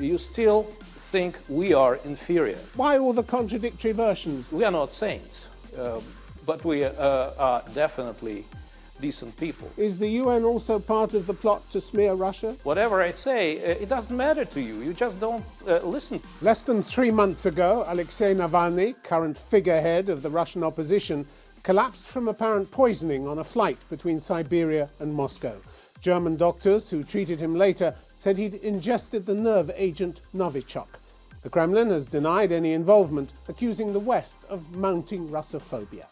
you still think we are inferior. Why all the contradictory versions? We are not saints, but we are definitely decent people. Is the UN also part of the plot to smear Russia? Whatever I say, it doesn't matter to you. You just don't listen. Less than 3 months ago, Alexei Navalny, current figurehead of the Russian opposition, collapsed from apparent poisoning on a flight between Siberia and Moscow. German doctors who treated him later said he'd ingested the nerve agent Novichok. The Kremlin has denied any involvement, accusing the West of mounting Russophobia.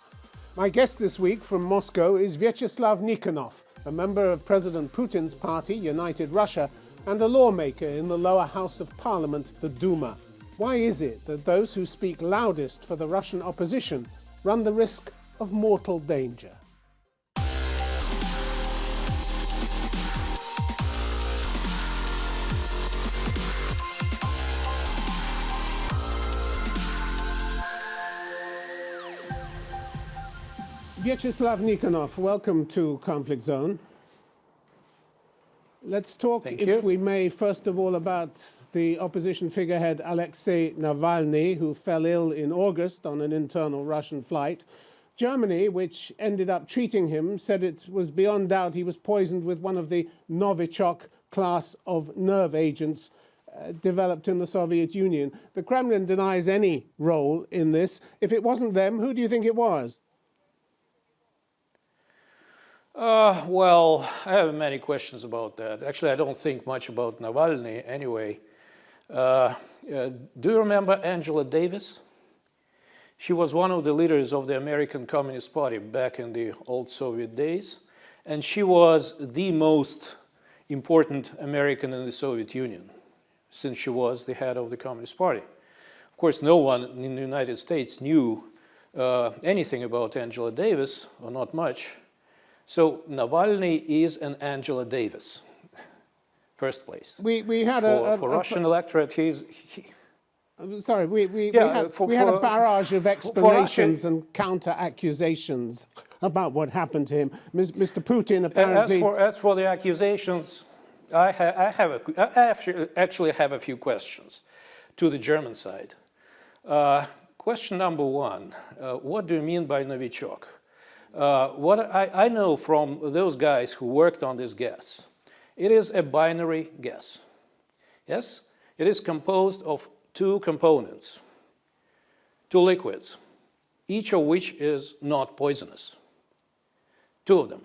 My guest this week from Moscow is Vyacheslav Nikonov, a member of President Putin's party, United Russia, and a lawmaker in the lower house of parliament, the Duma. Why is it that those who speak loudest for the Russian opposition run the risk of mortal danger? Vyacheslav Nikonov, welcome to Conflict Zone. Let's talk, if we may, first of all about the opposition figurehead Alexei Navalny, who fell ill in August on an internal Russian flight. Germany, which ended up treating him, said it was beyond doubt he was poisoned with one of the Novichok class of nerve agents developed in the Soviet Union. The Kremlin denies any role in this. If it wasn't them, who do you think it was? Well, I have many questions about that. Actually, I don't think much about Navalny anyway. Do you remember Angela Davis? She was one of the leaders of the American Communist Party back in the old Soviet days, and she was the most important American in the Soviet Union, since she was the head of the Communist Party. Of course, no one in the United States knew anything about Angela Davis, or not much. So Navalny is an Angela Davis, first place. We had for Russian electorate, I'm sorry, we had a barrage of explanations and counter-accusations about what happened to him. Mr. Putin apparently... As for the accusations, I actually have a few questions to the German side. Question number one, what do you mean by Novichok? What I know from those guys who worked on this gas, it is a binary gas. Yes? It is composed of two components, two liquids, each of which is not poisonous. Two of them.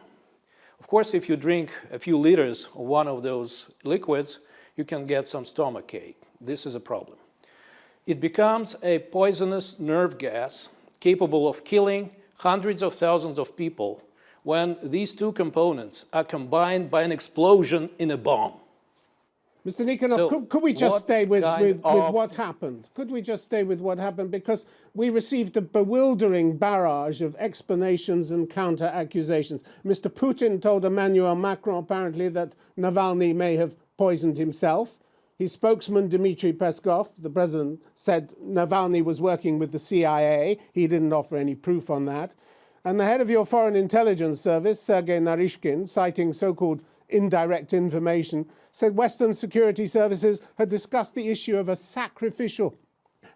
Of course, if you drink a few liters of one of those liquids, you can get some stomachache. This is a problem. It becomes a poisonous nerve gas capable of killing hundreds of thousands of people when these two components are combined by an explosion in a bomb. Mr. Nikonov, so could we just stay with what happened? Could we just stay with what happened? Because we received a bewildering barrage of explanations and counter-accusations. Mr. Putin told Emmanuel Macron apparently that Navalny may have poisoned himself. His spokesman, Dmitry Peskov, the president, said Navalny was working with the CIA. He didn't offer any proof on that. And the head of your foreign intelligence service, Sergei Narishkin, citing so-called indirect information, said Western security services had discussed the issue of a sacrificial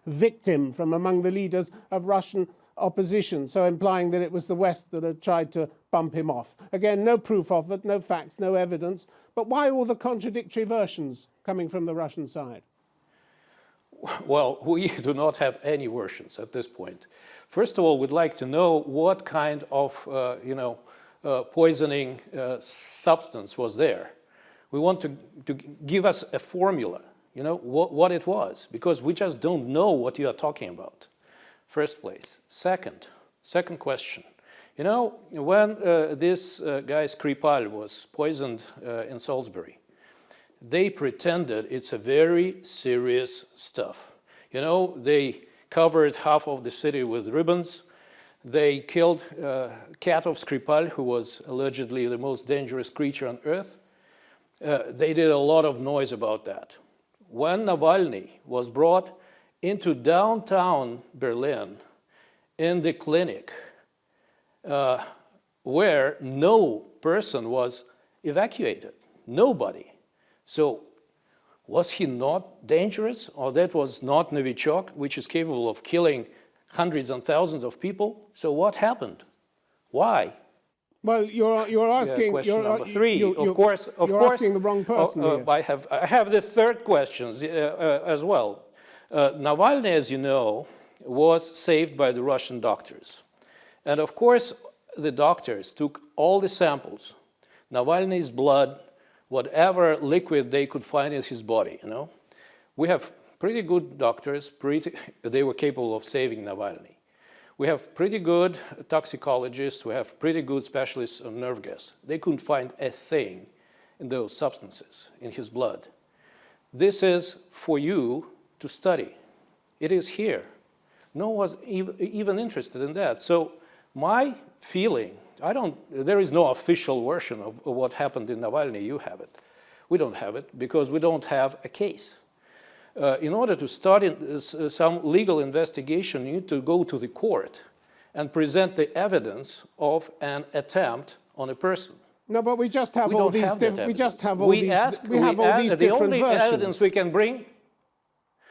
victim from among the leaders of Russian opposition, so implying that it was the West that had tried to bump him off. Again, no proof of it, no facts, no evidence. But why all the contradictory versions coming from the Russian side? Well, we do not have any versions at this point. First of all, we'd like to know what kind of, poisoning substance was there. We want to give us a formula, what it was, because we just don't know what you are talking about. First place. Second question. When this guy Skripal was poisoned in Salisbury, they pretended it's a very serious stuff. They covered half of the city with ribbons. They killed cat of Skripal, who was allegedly the most dangerous creature on earth. They did a lot of noise about that. When Navalny was brought into downtown Berlin in the clinic where no person was evacuated, nobody. So Was he not dangerous, or that was not Novichok, which is capable of killing hundreds and thousands of people? So what happened? Why? Well, you're asking. Question number three. You're asking the wrong person here. I have the third question as well. Navalny, as you know, was saved by the Russian doctors, and of course, the doctors took all the samples, Navalny's blood, whatever liquid they could find in his body. You know, we have pretty good doctors. They were capable of saving Navalny. We have pretty good toxicologists, we have pretty good specialists on nerve gas. They couldn't find a thing in those substances in his blood. This is for you to study. It is here. No one was even interested in that. So my feeling, there is no official version of what happened in Navalny. You have it. We don't have it because we don't have a case. In order to start some legal investigation, you need to go to the court and present the evidence of an attempt on a person. No, but we just have all these different. We just have all these. We have all these different versions. The only evidence we can bring.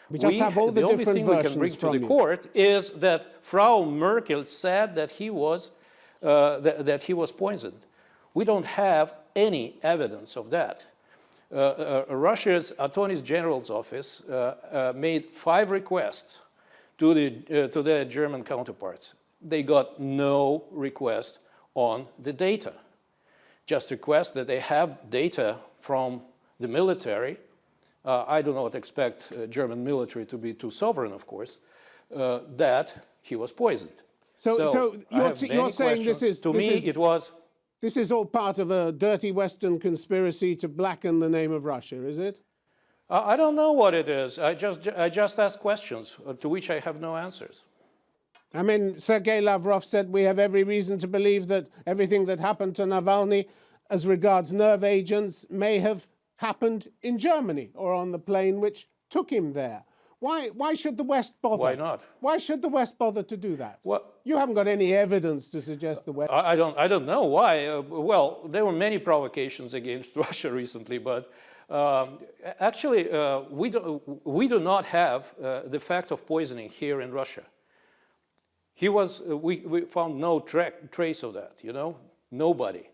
We just have all the different versions. The only thing we can bring to the court is that Frau Merkel said that he was poisoned. We don't have any evidence of that. Russia's Attorney General's office made 5 requests to their German counterparts. They got no request on the data. Just request that they have data from the military. I do not expect German military to be too sovereign, of course, that he was poisoned. So you're saying this is... To me, it was... This is all part of a dirty Western conspiracy to blacken the name of Russia, is it? I don't know what it is. I just ask questions to which I have no answers. I mean, Sergei Lavrov said we have every reason to believe that everything that happened to Navalny as regards nerve agents may have happened in Germany or on the plane which took him there. Why should the West bother? Why not? Why should the West bother to do that? Well, you haven't got any evidence to suggest the West... I don't know why. Well, there were many provocations against Russia recently, but actually we do not have the fact of poisoning here in Russia. We found no trace of that, you know? Nobody.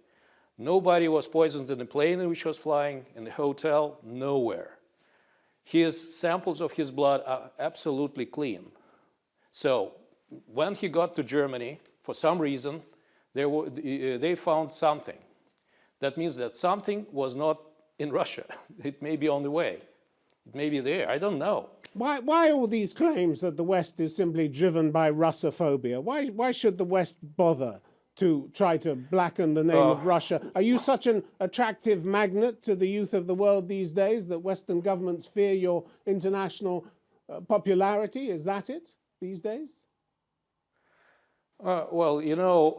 Nobody was poisoned in the plane in which he was flying, in the hotel, nowhere. His samples of his blood are absolutely clean. So when he got to Germany, for some reason, they found something. That means that something was not in Russia. It may be on the way. It may be there. I don't know. Why all these claims that the West is simply driven by Russophobia? Why should the West bother to try to blacken the name of Russia? Are you such an attractive magnet to the youth of the world these days that Western governments fear your international popularity? Is that it these days? Well, you know,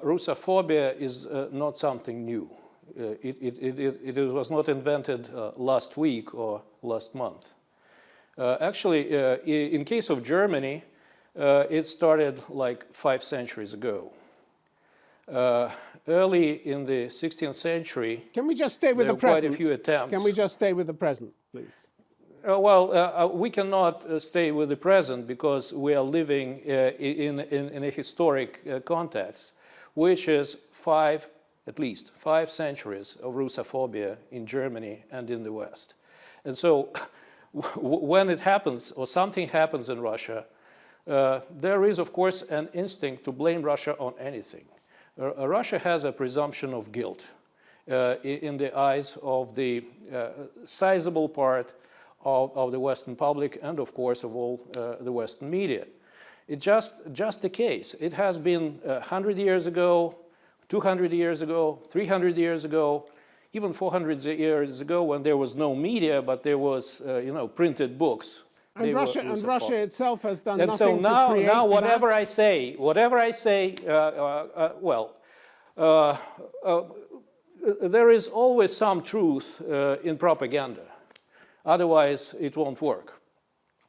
Russophobia is not something new. It was not invented last week or last month. Actually, in case of Germany, it started like 5 centuries ago. Early in the 16th century, can we just stay with the present? Quite a few attempts. Can we just stay with the present, please? We cannot stay with the present because we are living in a historic context, which is at least 5 centuries of Russophobia in Germany and in the West. And so when it happens or something happens in Russia, there is, of course, an instinct to blame Russia on anything. Russia has a presumption of guilt in the eyes of the sizable part of the Western public and, of course, of all the Western media. It's just the case. It has been 100 years ago, 200 years ago, 300 years ago, even 400 years ago when there was no media, but there was, printed books. And Russia itself has done nothing to create that. And so now whatever I say, there is always some truth in propaganda. Otherwise, it won't work.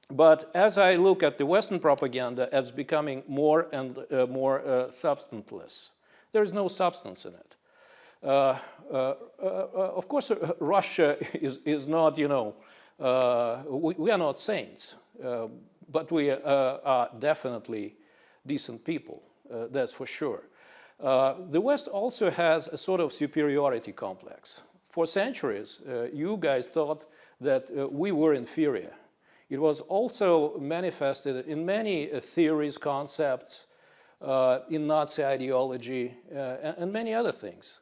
But as I look at the Western propaganda, it's becoming more and more substanceless. There is no substance in it. Of course, Russia is not, We are not saints, but we are definitely decent people, that's for sure. The West also has a sort of superiority complex. For centuries, you guys thought that we were inferior. It was also manifested in many theories, concepts, in Nazi ideology, and many other things.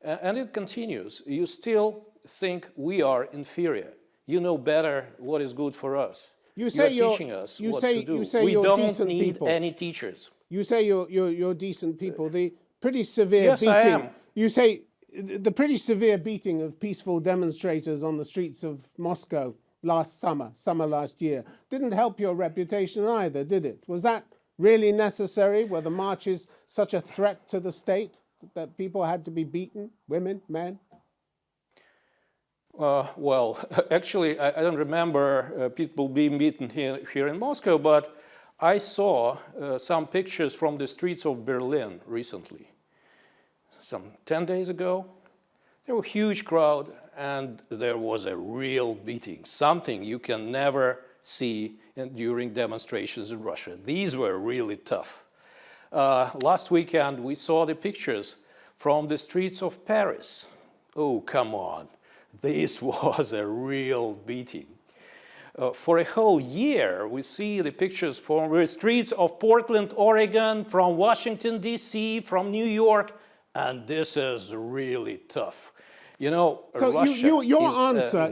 And it continues. You still think we are inferior. You know better what is good for us. You say you're teaching us what to do. We don't need any teachers. You say you're decent people. The pretty severe yes, beating. I am. You say the pretty severe beating of peaceful demonstrators on the streets of Moscow last summer last year, didn't help your reputation either, did it? Was that really necessary? Were the marches such a threat to the state that people had to be beaten, women, men? Well, actually, I don't remember people being beaten here in Moscow, but I saw some pictures from the streets of Berlin recently. Some 10 days ago. There were a huge crowd, and there was a real beating, something you can never see during demonstrations in Russia. These were really tough. Last weekend, we saw the pictures from the streets of Paris. Oh, come on. This was a real beating. For a whole year, we see the pictures from the streets of Portland, Oregon, from Washington, D.C., from New York, and this is really tough. You know, so Russia your answer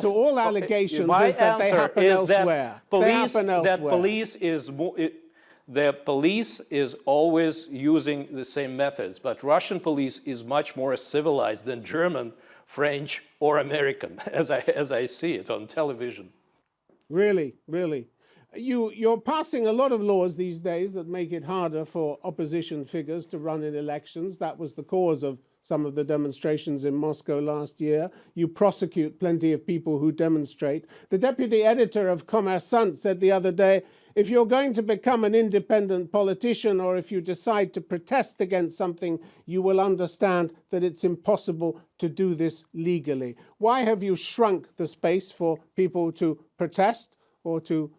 to all allegations is that they happen elsewhere. The police is always using the same methods, but Russian police is much more civilized than German, French, or American, as I see it on television. Really, really. You're passing a lot of laws these days that make it harder for opposition figures to run in elections. That was the cause of some of the demonstrations in Moscow last year. You prosecute plenty of people who demonstrate. The deputy editor of Kommersant said the other day, if you're going to become an independent politician or if you decide to protest against something, you will understand that it's impossible to do this legally. Why have you shrunk the space for people to protest or to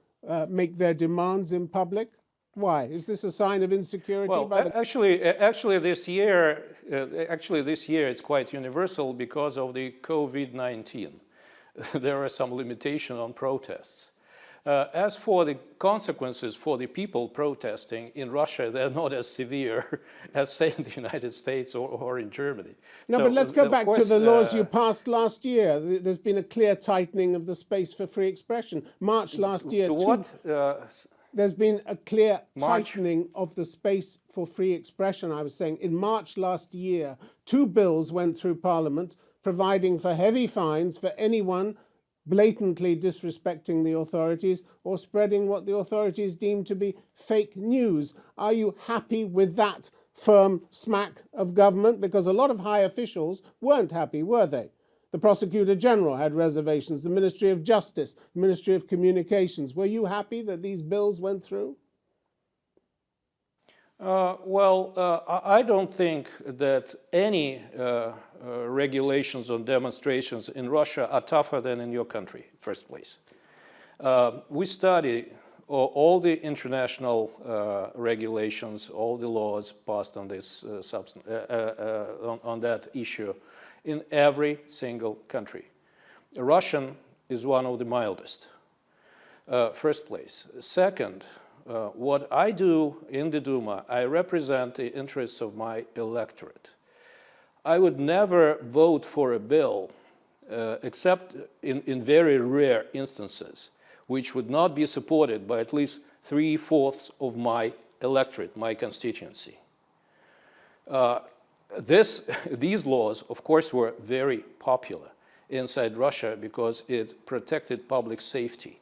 make their demands in public? Why? Is this a sign of insecurity? Well, actually, this year it's quite universal because of the COVID-19. There are some limitations on protests. As for the consequences for the people protesting in Russia, they're not as severe as, say, in the United States or in Germany. No, but let's go back to the laws you passed last year. There's been a clear tightening of the space for free expression. March last year. There's been a clear tightening of the space for free expression, I was saying. In March last year, 2 bills went through Parliament providing for heavy fines for anyone blatantly disrespecting the authorities or spreading what the authorities deem to be fake news. Are you happy with that firm smack of government? Because a lot of high officials weren't happy, were they? The Prosecutor General had reservations, the Ministry of Justice, the Ministry of Communications. Were you happy that these bills went through? I don't think that any regulations on demonstrations in Russia are tougher than in your country, first place. We study all the international regulations, all the laws passed on this on that issue in every single country. Russian is one of the mildest, first place. Second, what I do in the Duma, I represent the interests of my electorate. I would never vote for a bill, except in very rare instances, which would not be supported by at least 3/4 of my electorate, my constituency. These laws, of course, were very popular inside Russia because it protected public safety.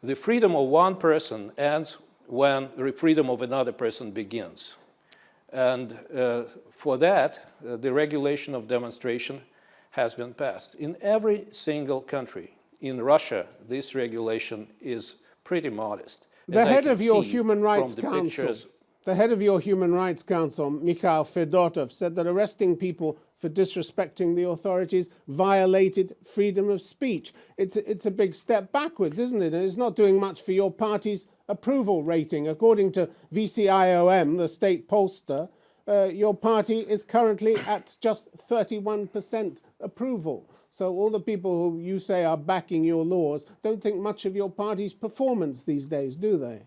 The freedom of one person ends when the freedom of another person begins. And for that, the regulation of demonstration has been passed. In every single country, in Russia, this regulation is pretty modest. The head of your Human Rights Council, The head of your Human Rights Council, Mikhail Fedotov, said that arresting people for disrespecting the authorities violated freedom of speech. It's a big step backwards, isn't it? And it's not doing much for your party's approval rating. According to VCIOM, the state pollster, your party is currently at just 31% approval. So all the people who you say are backing your laws don't think much of your party's performance these days, do they?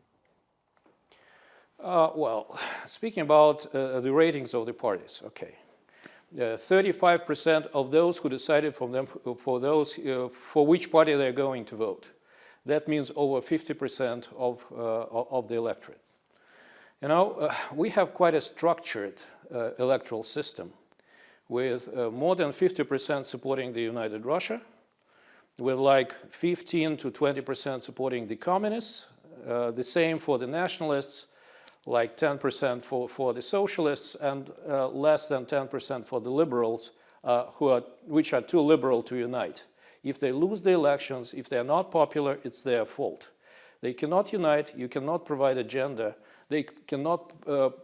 Well, speaking about the ratings of the parties, okay. 35% of those who decided for which party they're going to vote. That means over 50% of the electorate. You know, we have quite a structured electoral system with more than 50% supporting the United Russia, with like 15 to 20% supporting the communists, the same for the nationalists, like 10% for the socialists, and less than 10% for the liberals, which are too liberal to unite. If they lose the elections, if they're not popular, it's their fault. They cannot unite, you cannot provide agenda, they cannot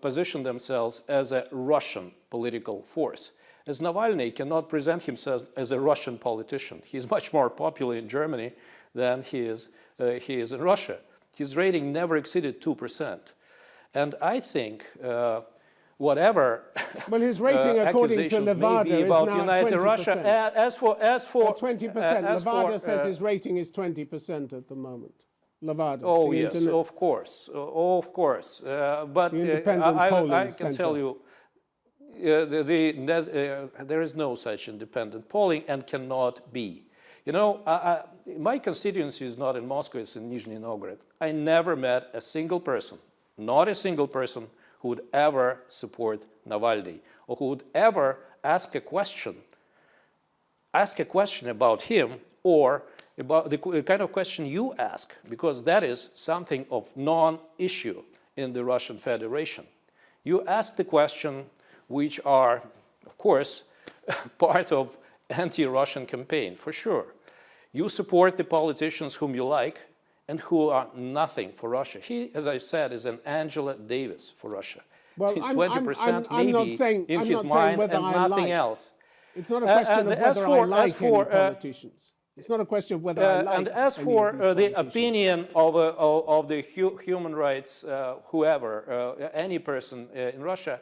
position themselves as a Russian political force. As Navalny cannot present himself as a Russian politician. He's much more popular in Germany than he is in Russia. His rating never exceeded 2%. And I think whatever well, his rating, according to Levada, is about now United 20%. Russia. As for 20%. Levada says his rating is 20% at the moment. Levada. Oh yes, of course, of course. But I can tell you, there is no such independent polling and cannot be. You know, my constituency is not in Moscow; it's in Nizhny Novgorod. I never met a single person. Not a single person who would ever support Navalny or who would ever ask a question about him or about the kind of question you ask, because that is something of non-issue in the Russian Federation. You ask the question which are, of course, part of anti-Russian campaign, for sure. You support the politicians whom you like, and who are nothing for Russia. He, as I said, is an Angela Davis for Russia. Well, he's 20% I'm not maybe saying, in I'm his not mind whether and I nothing like. else. It's not a question of whether I like any politicians. It's not a question of whether I like and as for the opinion of the human rights, whoever, any person in Russia,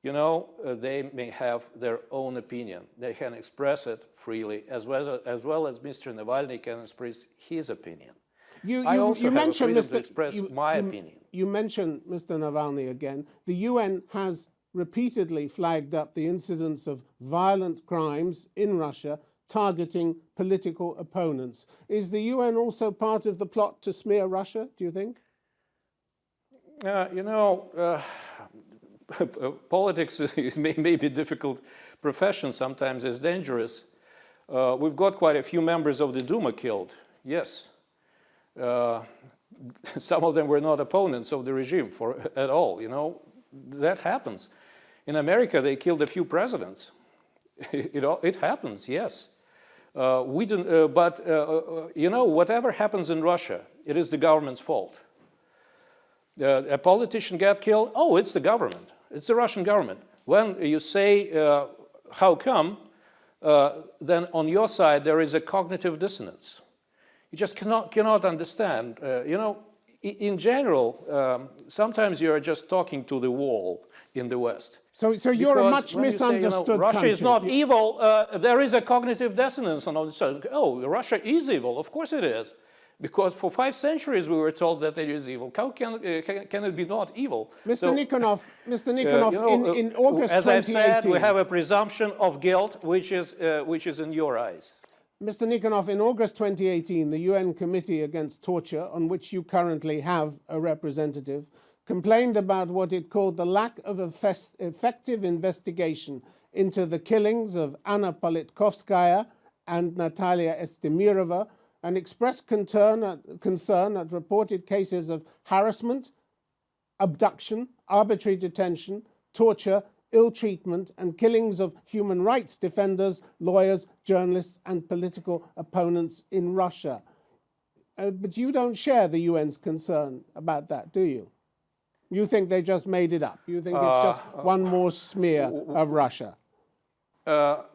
you know, they may have their own opinion. They can express it freely, as well as Mr. Navalny can express his opinion. I also have a freedom to express my opinion. You mentioned Mr. Navalny again. The UN has repeatedly flagged up the incidence of violent crimes in Russia targeting political opponents. Is the UN also part of the plot to smear Russia, do you think? You know, politics may be a difficult profession, sometimes it's dangerous. We've got quite a few members of the Duma killed, yes. Some of them were not opponents of the regime at all, you know. That happens. In America, they killed a few presidents. It happens, yes. We don't, but you know, whatever happens in Russia, it is the government's fault. A politician got killed, oh, it's the government. It's the Russian government. When you say, how come, then on your side there is a cognitive dissonance. You just cannot understand. You know, in general, sometimes you are just talking to the wall in the West. So you're a much misunderstood country. Russia is not country. evil. There is a cognitive dissonance on the side. Oh, Russia is evil. Of course it is. Because for 5 centuries we were told that it is evil. How can it be not evil? Mr. Nikonov, in August 2018... As I've said, we have a presumption of guilt, which is in your eyes. Mr. Nikonov, in August 2018, the UN Committee Against Torture, on which you currently have a representative, complained about what it called the lack of effective investigation into the killings of Anna Politkovskaya and Natalia Estemirova, and expressed concern at reported cases of harassment, abduction, arbitrary detention, torture, ill treatment, and killings of human rights defenders, lawyers, journalists, and political opponents in Russia. But you don't share the UN's concern about that, do you? You think they just made it up? You think it's just one more smear of Russia? I've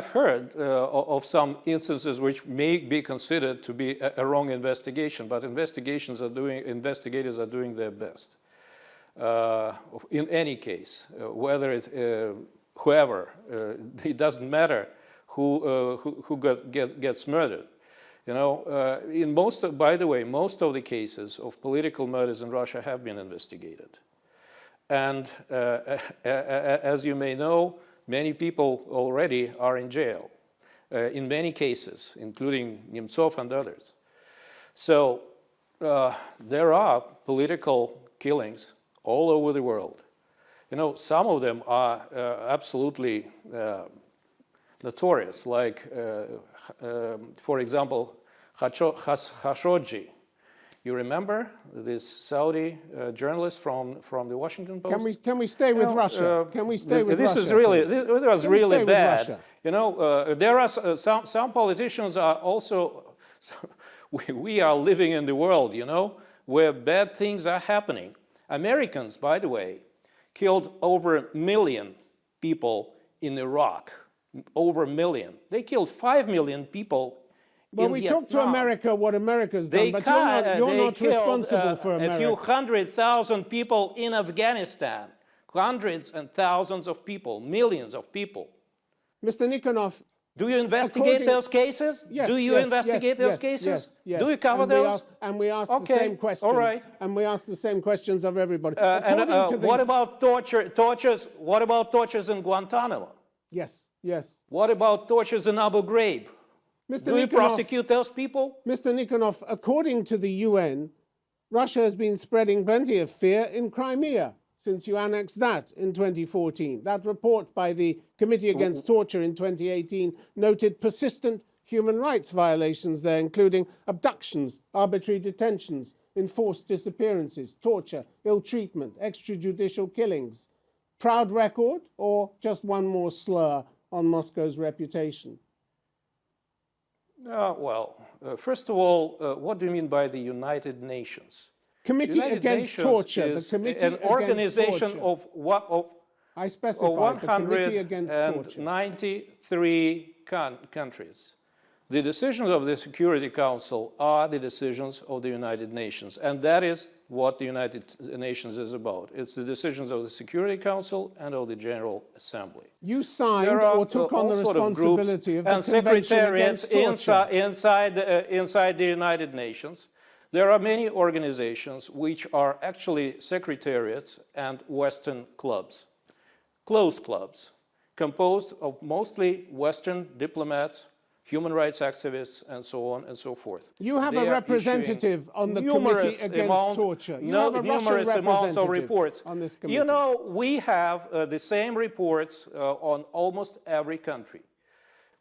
heard of some instances which may be considered to be a wrong investigation, but investigators are doing their best. In any case, whether it's whoever, it doesn't matter who gets murdered. You know, by the way, most of the cases of political murders in Russia have been investigated. And as you may know, many people already are in jail in many cases, including Nemtsov and others. So there are political killings all over the world. You know, some of them are absolutely notorious, like, for example, Khashoggi. You remember this Saudi journalist from the Washington Post? Can we stay with Russia? Can we stay with Russia? This was really bad. You know, there are some politicians are also. We are living in the world, you know, where bad things are happening. Americans, by the way, killed over 1 million people in Iraq. Over 1 million. They killed 5 million people. Well, we talk to America what America's done, but you're not responsible for America. A few 100,000 people in Afghanistan, hundreds and thousands of people, millions of people. Mr. Nikonov, do you investigate those cases? Yes. Do you investigate those cases? Yes. Do you cover those? We ask the same questions. All right. And we ask the same questions of everybody. What about torture? What about tortures in Guantanamo? Yes. What about tortures in Abu Ghraib? Do you prosecute those people? Mr. Nikonov, according to the UN, Russia has been spreading plenty of fear in Crimea since you annexed that in 2014. That report by the Committee Against Torture in 2018 noted persistent human rights violations there, including abductions, arbitrary detentions, enforced disappearances, torture, ill treatment, extrajudicial killings. Proud record, or just one more slur on Moscow's reputation? First of all, what do you mean by the United Nations? Committee Against Torture. The Committee an organization of what? I specified the Committee Against Torture. 193 countries. The decisions of the Security Council are the decisions of the United Nations, and that is what the United Nations is about. It's the decisions of the Security Council and of the General Assembly. You signed or took on the responsibility of the and secretariats inside the United Nations. There are many organizations which are actually secretariats and Western clubs, closed clubs, composed of mostly Western diplomats, human rights activists, and so on and so forth. You have a representative on the Committee Against Torture. You have a numerous amounts of reports on this committee. You know, we have the same reports on almost every country.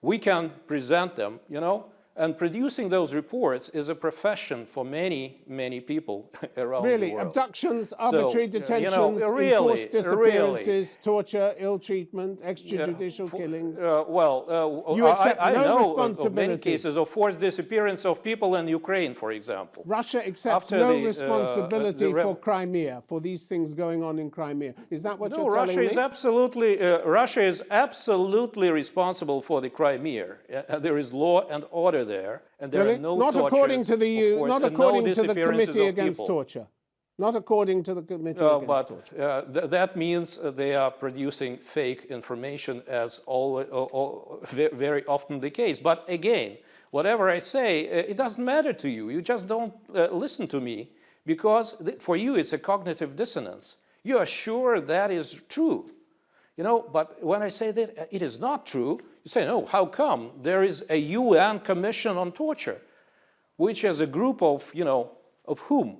We can present them, you know, and producing those reports is a profession for many, many people around the world. Really, abductions, arbitrary detentions, enforced disappearances, torture, ill treatment, extrajudicial killings. You accept no responsibility. Of many cases of forced disappearance of people in Ukraine, for example. Russia accepts no responsibility for Crimea, for these things going on in Crimea. Is that what you're telling me? Russia is absolutely responsible for the Crimea. There is law and order there, and there are no not according to the not according to the Committee Against Torture. Not according to the Committee Against Torture. That means they are producing fake information, as very often the case. But again, whatever I say, it doesn't matter to you. You just don't listen to me, because for you it's a cognitive dissonance. You are sure that is true. You know, but when I say that it is not true, you say, no, how come? There is a UN Commission on Torture, which is a group of, you know, of whom?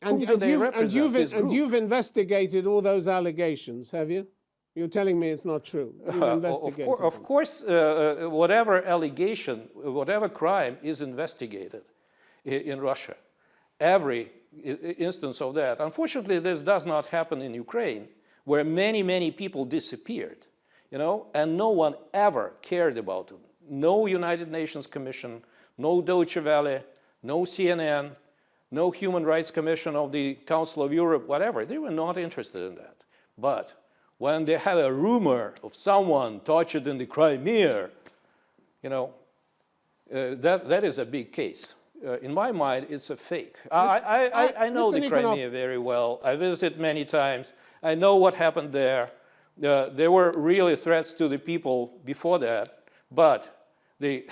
And you've investigated all those allegations, have you? You're telling me it's not true. You've investigated of course, whatever allegation, whatever crime is investigated in Russia. Every instance of that. Unfortunately, this does not happen in Ukraine, where many, many people disappeared, you know, and no one ever cared about them. No United Nations Commission, no Deutsche Welle, no CNN, no Human Rights Commission of the Council of Europe, whatever. They were not interested in that. But when they have a rumor of someone tortured in the Crimea, you know, that is a big case. In my mind, it's a fake. I know the Crimea very well. I visited many times. I know what happened there. There were really threats to the people before that, but the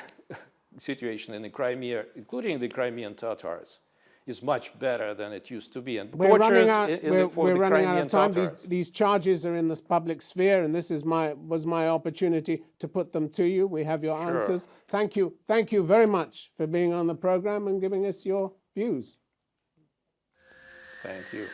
situation in the Crimea, including the Crimean Tatars, is much better than it used to be. And we're running out of time. These charges are in the public sphere, and this was my opportunity to put them to you. We have your answers. Thank you very much for being on the program and giving us your views. Thank you.